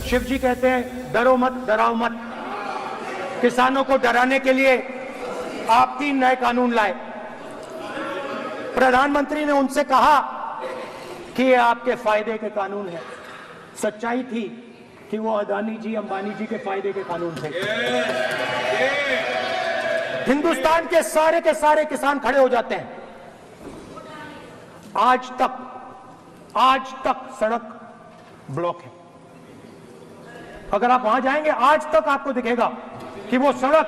शिव जी कहते हैं डरो मत, डराओ मत। किसानों को डराने के लिए आप 3 नए कानून लाए। प्रधानमंत्री ने उनसे कहा कि ये आपके फायदे के कानून हैं। सच्चाई थी कि वो अदानी जी, अंबानी जी के फायदे के कानून थे। हिंदुस्तान के सारे किसान खड़े हो जाते हैं। आज तक सड़क ब्लॉक है। अगर आप वहां जाएंगे, आज तक आपको दिखेगा कि वो सड़क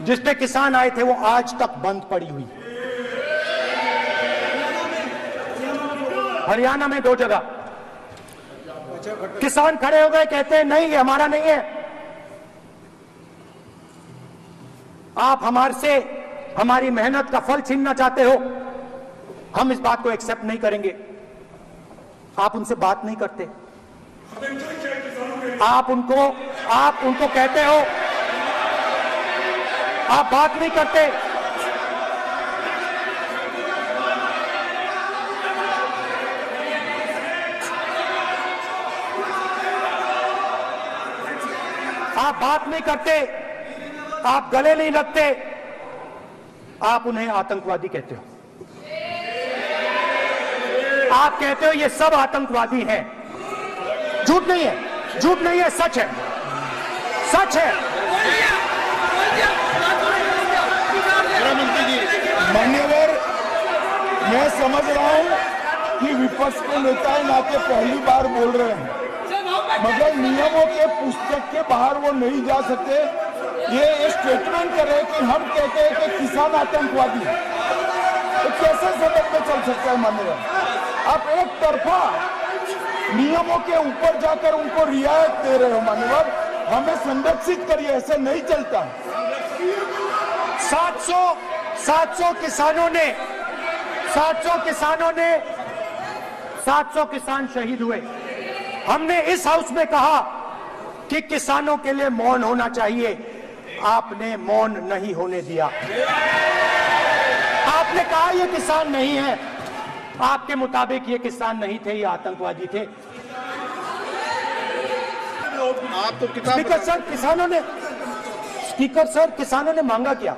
जिस पे किसान आए थे वो आज तक बंद पड़ी हुई। हरियाणा में 2 जगह किसान खड़े हो गए, कहते हैं नहीं, ये हमारा नहीं है। आप हमारे से हमारी मेहनत का फल छीनना चाहते हो, हम इस बात को एक्सेप्ट नहीं करेंगे। आप उनसे बात नहीं करते, आप उनको कहते हो, आप बात नहीं करते। आप बात नहीं करते, आप गले नहीं लगते, आप उन्हें आतंकवादी कहते हो। आप कहते हो ये सब आतंकवादी हैं। झूठ नहीं है, झूठ नहीं है, सच है, सच है। मान्यवर, मैं समझ रहा हूं कि विपक्ष के नेता नाते पहली बार बोल रहे हैं, मगर नियमों के पुस्तक के बाहर वो नहीं जा सकते। ये स्टेटमेंट करे कि हम कहते हैं कि किसान आतंकवादी है, तो कैसे सदन में चल सकता है? मान्यवर, आप एक तरफा नियमों के ऊपर जाकर उनको रियायत दे रहे हो। मान्यवर, हमें संरक्षित करिए, ऐसे नहीं चलता। 700 किसान शहीद हुए। हमने इस हाउस में कहा कि किसानों के लिए मौन होना चाहिए, आपने मौन नहीं होने दिया। आपने कहा ये किसान नहीं है, आपके मुताबिक ये किसान नहीं थे, ये आतंकवादी थे। आप तो स्पीकर सर, किसानों ने मांगा क्या?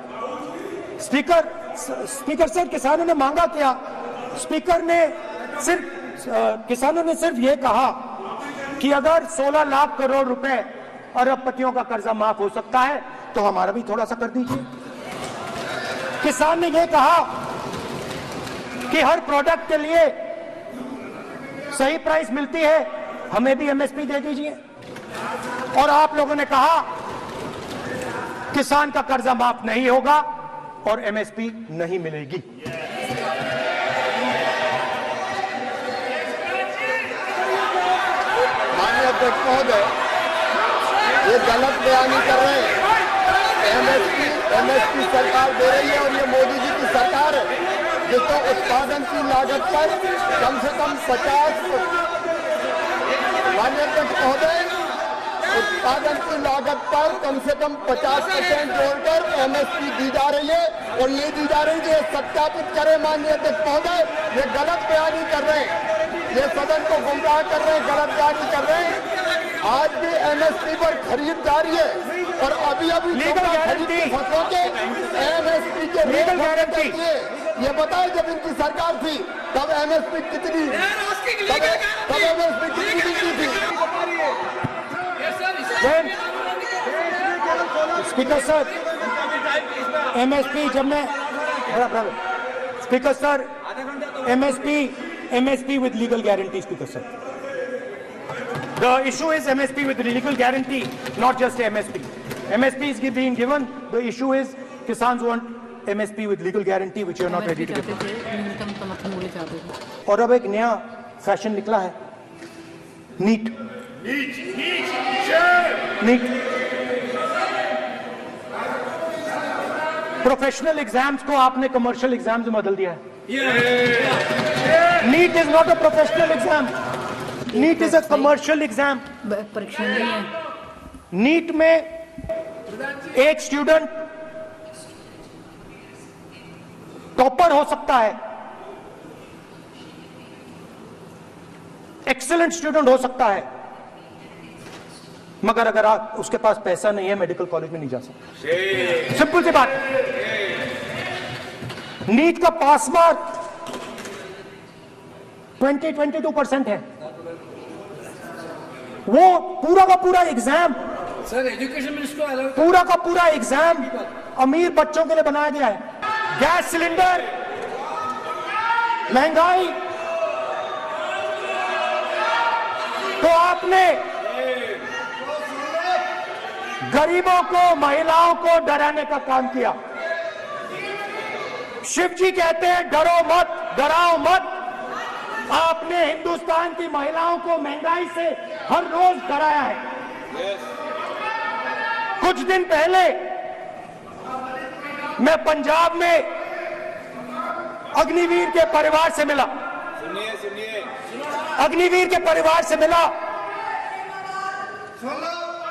स्पीकर सर, किसानों ने मांगा क्या? किसानों ने सिर्फ ये कहा कि अगर 16 लाख करोड़ रुपए अरबपतियों का कर्जा माफ हो सकता है तो हमारा भी थोड़ा सा कर दीजिए। किसान ने ये कहा कि हर प्रोडक्ट के लिए सही प्राइस मिलती है, हमें भी एमएसपी दे दीजिए। और आप लोगों ने कहा किसान का कर्जा माफ नहीं होगा और एमएसपी नहीं मिलेगी। माननीय अध्यक्ष महोदय, ये गलत बयानी कर रहे हैं। एमएसपी सरकार दे रही है और ये मोदी जी की सरकार है जिसको उत्पादन की लागत पर कम से कम 50, माननीय अध्यक्ष महोदय, उत्पादन की लागत पर कम से कम 50% जोड़कर एमएसपी दी जा रही है और ये दी जा रही है। सत्यापित करें माननीय अध्यक्ष महोदय, ये गलत बयानी कर रहे हैं, ये सदन को गुमराह कर रहे हैं, गलत बयानी कर रहे हैं। आज भी एमएसपी पर खरीद जारी है और अभी लीगल गारंटी फसलों के एमएसपी के लीगल गारंटी ये बताए जब इनकी सरकार थी तब एमएसपी कितनी थी? स्पीकर सर, एमएसपी जब मैं speaker sir, MSP with legal guarantee. Speaker sir, the issue is MSP with legal guarantee, not just MSP. MSP is being given. The issue is Kisans want MSP with legal guarantee, which you are not ready to give. और अब एक नया fashion निकला है, NEET. Professional exams को आपने commercial exams में बदल दिया है। NEET is not a professional exam, NEET is a commercial exam. परीक्षा नहीं है। नीट में एक स्टूडेंट टॉपर हो सकता है, एक्सीलेंट स्टूडेंट हो सकता है, मगर अगर आप उसके पास पैसा नहीं है, मेडिकल कॉलेज में नहीं जा सकता। सिंपल सी बात। नीट का पास मार्क 22% है। वो पूरा का पूरा एग्जाम, सर एजुकेशन मिनिस्टर पूरा का पूरा एग्जाम अमीर बच्चों के लिए बनाया गया है। गैस सिलेंडर, महंगाई, तो आपने गरीबों को, महिलाओं को डराने का काम किया। शिव जी कहते हैं डरो मत, डराओ मत। आपने हिंदुस्तान की महिलाओं को महंगाई से हर रोज डराया है। कुछ दिन पहले मैं पंजाब में अग्निवीर के परिवार से मिला। सुनिए अग्निवीर के परिवार से मिला।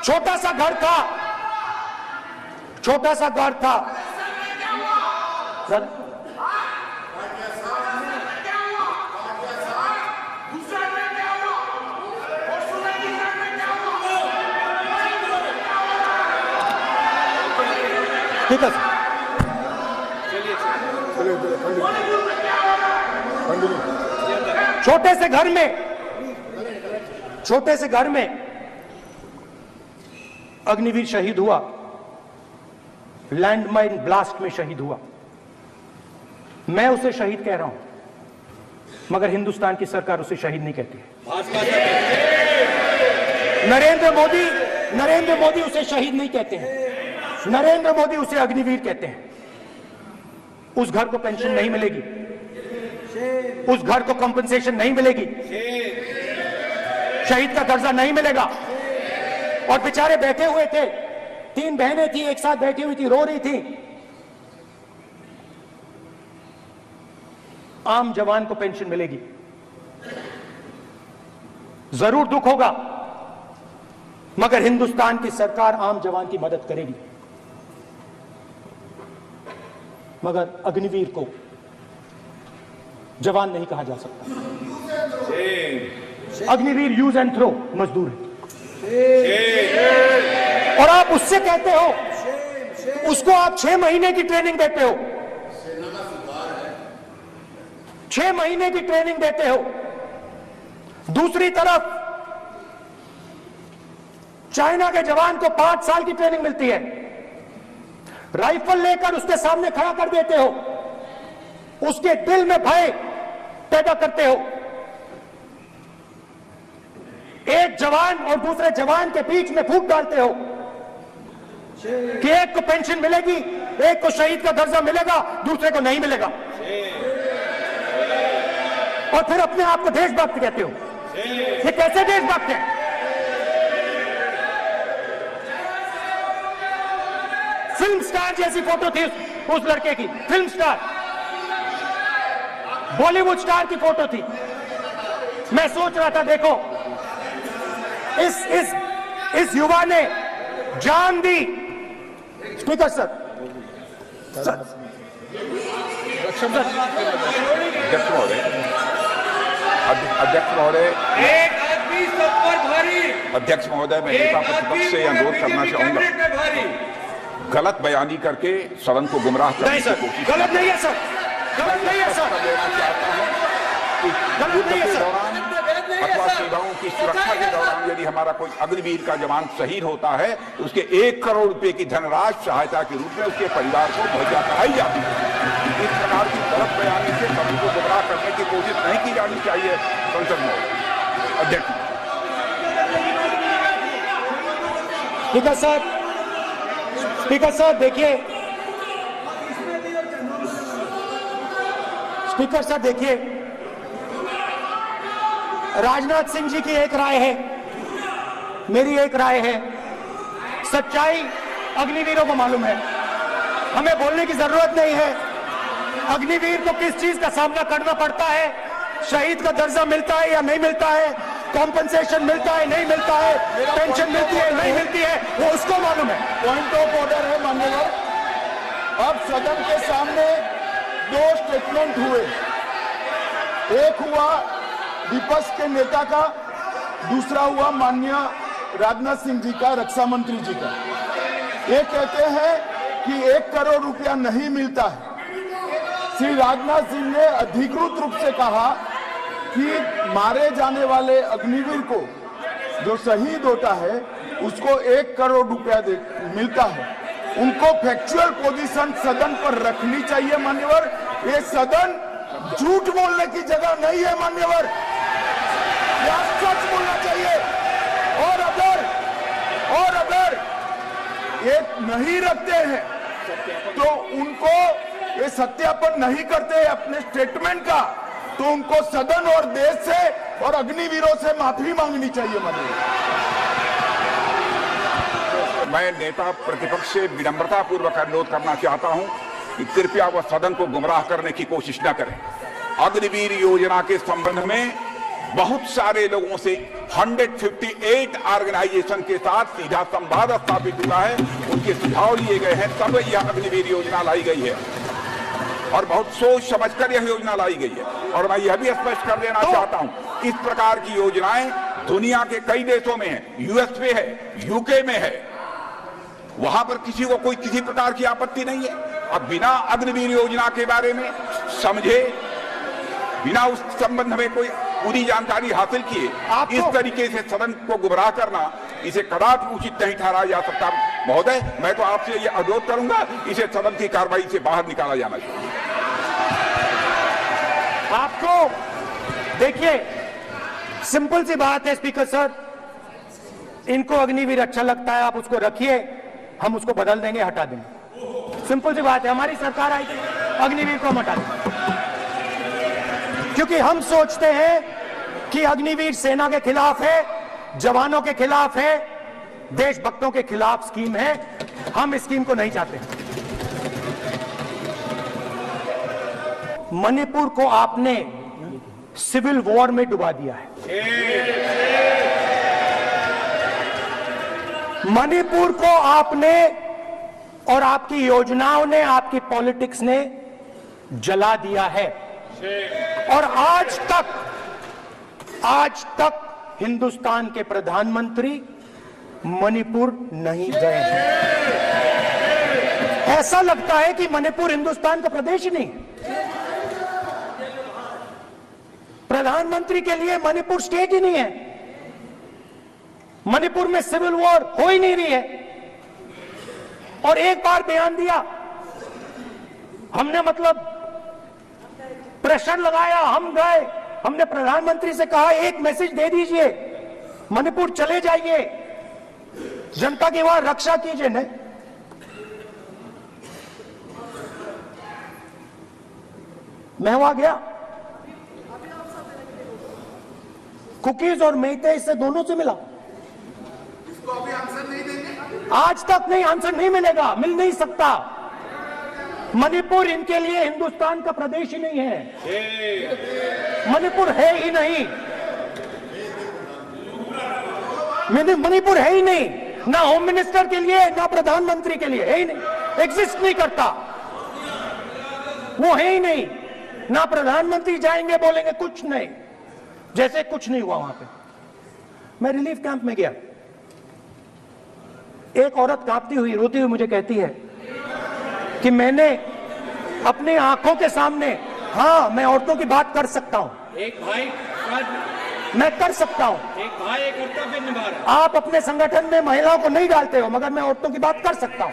छोटा सा घर था, छोटा सा घर था सर। ठीक है सर। छोटे से घर में अग्निवीर शहीद हुआ, लैंडमाइन ब्लास्ट में शहीद हुआ। मैं उसे शहीद कह रहा हूं, मगर हिंदुस्तान की सरकार उसे शहीद नहीं कहती है। नरेंद्र मोदी उसे शहीद नहीं कहते हैं। नरेंद्र मोदी उसे अग्निवीर कहते हैं। उस घर को पेंशन नहीं मिलेगी, उस घर को कंपनसेशन नहीं मिलेगी, शहीद का दर्जा नहीं मिलेगा। और बेचारे बैठे हुए थे, 3 बहनें थी, एक साथ बैठी हुई थी, रो रही थी। आम जवान को पेंशन मिलेगी, जरूर दुख होगा, मगर हिंदुस्तान की सरकार आम जवान की मदद करेगी। मगर अग्निवीर को जवान नहीं कहा जा सकता। अग्निवीर यूज एंड थ्रो मजदूर है। और आप उससे कहते हो, उसको आप 6 महीने की ट्रेनिंग देते हो, 6 महीने की ट्रेनिंग देते हो। दूसरी तरफ चाइना के जवान को 5 साल की ट्रेनिंग मिलती है। राइफल लेकर उसके सामने खड़ा कर देते हो, उसके दिल में भय पैदा करते हो। एक जवान और दूसरे जवान के बीच में फूट डालते हो कि एक को पेंशन मिलेगी, एक को शहीद का दर्जा मिलेगा, दूसरे को नहीं मिलेगा। और फिर अपने आप को देशभक्त कहते हो। ये कैसे देशभक्त है? फिल्म स्टार जैसी फोटो थी उस लड़के की, फिल्म स्टार, बॉलीवुड स्टार की फोटो थी। मैं सोच रहा था, देखो इस युवा ने जान दी। स्पीकर सर, अध्यक्ष महोदय, एक आदमी सब पर भारी। अध्यक्ष महोदय, मैं नेता प्रतिपक्ष से अनुरोध करना चाहूंगा, गलत बयानी करके सदन को गुमराह करने की कोशिश। गलत नहीं है सर, गलत नहीं है सर, गलत नहीं है सर। अथवा सीमाओं की सुरक्षा के दौरान यदि हमारा कोई अग्निवीर का जवान शहीद होता है तो उसके 1 करोड़ रुपए की धनराशि सहायता के रूप में उसके परिवार को मुहैया कराई जाती है। इस प्रकार की गलत बयानी से सभी को गुमराह करने की कोशिश नहीं की जानी चाहिए संसद में। अध्यक्ष। स्पीकर साहब, स्पीकर साहब देखिए, स्पीकर साहब देखिए, राजनाथ सिंह जी की एक राय है, मेरी एक राय है। सच्चाई अग्निवीरों को मालूम है, हमें बोलने की जरूरत नहीं है। अग्निवीर को किस चीज का सामना करना पड़ता है, शहीद का दर्जा मिलता है या नहीं मिलता है, कॉम्पनसेशन मिलता है नहीं मिलता है, पेंशन मिलती है नहीं मिलती है, वो उसको मालूम है। पॉइंट ऑफ ऑर्डर है माननीय। अब सदन के सामने 2 स्टेटमेंट हुए, एक हुआ विपक्ष के नेता का, दूसरा हुआ माननीय राजनाथ सिंह जी का, रक्षा मंत्री जी का। ये कहते हैं कि 1 करोड़ रुपया नहीं मिलता है। श्री राजनाथ सिंह ने अधिकृत रूप से कहा कि मारे जाने वाले अग्निवीर को जो शहीद होता है उसको 1 करोड़ रुपया मिलता है। उनको फैक्चुअल पोजीशन सदन पर रखनी चाहिए मान्यवर। ये सदन झूठ बोलने की जगह नहीं है मान्यवर, या सच बोलना चाहिए। और अगर ये नहीं रखते हैं तो उनको ये सत्यापन नहीं करते हैं अपने स्टेटमेंट का, तो उनको सदन और देश से और अग्निवीरों से माफी मांगनी चाहिए माननीय। मैं नेता प्रतिपक्ष से विनम्रता पूर्वक अनुरोध करना चाहता हूं कि कृपया वह सदन को गुमराह करने की कोशिश न करें। अग्निवीर योजना के संबंध में बहुत सारे लोगों से 158 ऑर्गेनाइजेशन के साथ सीधा संवाद स्थापित हुआ है, उनके सुझाव लिए गए हैं, तब यह अग्निवीर योजना लाई गई है और बहुत सोच समझकर यह योजना लाई गई है। और मैं यह भी स्पष्ट कर देना चाहता हूं, इस प्रकार की योजनाएं दुनिया के कई देशों में है, यूएस में है, यूके में है, वहां पर किसी को कोई किसी प्रकार की आपत्ति नहीं है। अब बिना अग्निवीर योजना के बारे में समझे, बिना उस संबंध में कोई पूरी जानकारी हासिल किए इस तरीके से सदन को गुमराह करना, इसे कदापि उचित नहीं ठहराया जा सकता। महोदय, मैं तो आपसे ये अनुरोध करूंगा, इसे सदन की कार्रवाई से बाहर निकाला जाना चाहिए। आपको देखिए, सिंपल सी बात है स्पीकर सर, इनको अग्निवीर अच्छा लगता है, आप उसको रखिए, हम उसको बदल देंगे, हटा देंगे। सिंपल सी बात है, हमारी सरकार आई थी, अग्निवीर को हम हटा देंगे, क्योंकि हम सोचते हैं कि अग्निवीर सेना के खिलाफ है, जवानों के खिलाफ है, देशभक्तों के खिलाफ स्कीम है। हम इस स्कीम को नहीं चाहते। मणिपुर को आपने सिविल वॉर में डुबा दिया है। मणिपुर को आपने और आपकी योजनाओं ने, आपकी पॉलिटिक्स ने जला दिया है। और आज तक हिंदुस्तान के प्रधानमंत्री मणिपुर नहीं गए हैं। ऐसा लगता है कि मणिपुर हिंदुस्तान का प्रदेश ही नहीं। प्रधानमंत्री के लिए मणिपुर स्टेट ही नहीं है। मणिपुर में सिविल वॉर हो ही नहीं रही है। और एक बार बयान दिया हमने, मतलब प्रेशर लगाया, हम गए, हमने प्रधानमंत्री से कहा एक मैसेज दे दीजिए, मणिपुर चले जाइए, जनता की वहां रक्षा कीजिए। नहीं, मैं वहां गया, कुकीज और मेहते से दोनों से मिला। इसको अभी आंसर नहीं देंगे, आज तक नहीं, आंसर नहीं मिलेगा, मिल नहीं सकता। मणिपुर इनके लिए हिंदुस्तान का प्रदेश ही नहीं है। मणिपुर है ही नहीं, मणिपुर है ही नहीं, ना होम मिनिस्टर के लिए, ना प्रधानमंत्री के लिए, है ही नहीं, एग्जिस्ट नहीं करता, वो है ही नहीं। ना प्रधानमंत्री जाएंगे बोलेंगे कुछ नहीं, जैसे कुछ नहीं हुआ वहां पे। मैं रिलीफ कैंप में गया, एक औरत कांपती हुई, रोती हुई मुझे कहती है कि मैंने अपनी आंखों के सामने, हाँ मैं औरतों की बात कर सकता हूं, एक भाई, मैं कर सकता हूं, एक भाई कर्तव्य निभा रहा है। आप अपने संगठन में महिलाओं को नहीं डालते हो, मगर मैं औरतों की बात कर सकता हूं।